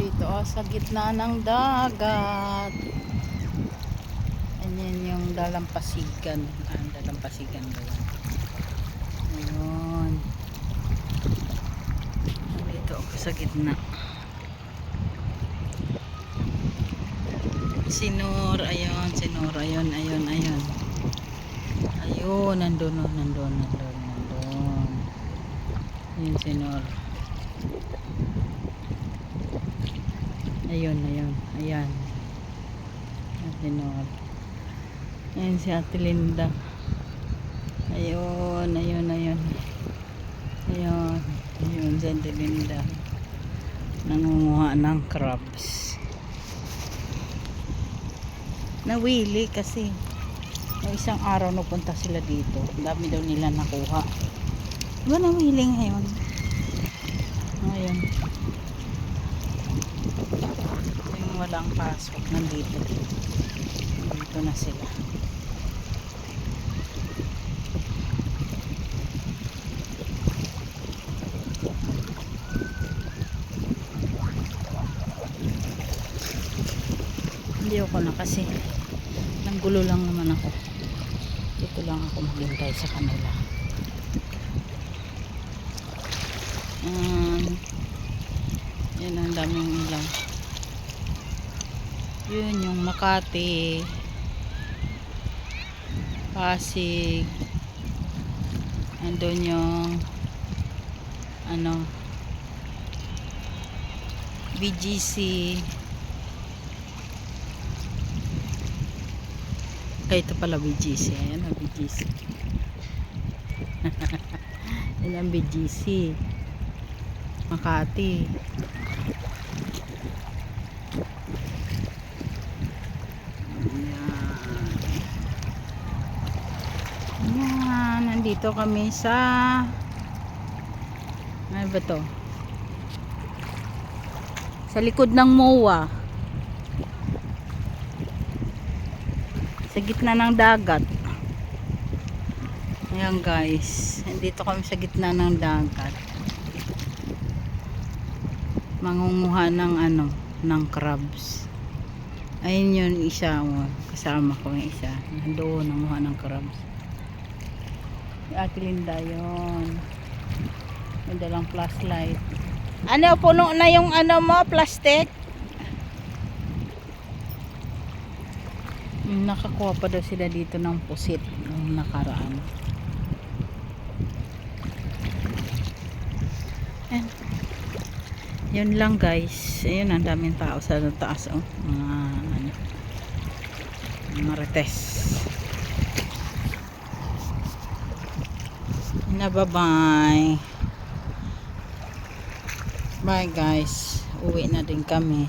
dito sa gitna ng dagat. Ayan yung dalampasigan. Dalampasigan ba yan? Ayun. Dito ako sa gitna. Sinur, ayun, sinur, ayun. Ayun, nandun. Ayun, sinur. Ayun. Ayan, sinur. Ayan si Ate Linda. Ayun. Ayun si Ate Linda. Nangunguha ng crabs. Nawili kasi may isang araw napunta sila dito, dami daw nila nakuha. Diba nawili ngayon? Yung walang pasok nandito na sila. Hindi ako na kasi nanggulo lang naman ako. Dito lang ako maghintay sa kanila. Yan ang daming ilaw. Yun yung Makati, Pasig, andun yung BGC. Ito pala BGC. Ayan ang BGC. Ayan ang BGC. Makati. Ayan. Nandito kami sa ano ba to? Sa likod ng MOA. Sa gitna ng dagat. Ayan guys, dito kami sa gitna ng dagat. Mangunguha ng ng crabs. Ayun yun isa, kasama ko yung isa. Nandoon nanguha ng crabs. Si Ate Linda yun. May dalang flashlight. Puno na yung mo, plastic? Nakakuha pa daw sila dito ng pusit nung nakaraan. And yun lang guys. Ayun, ang daming tao sa taas. Marites. Bye bye guys, uwi na din kami.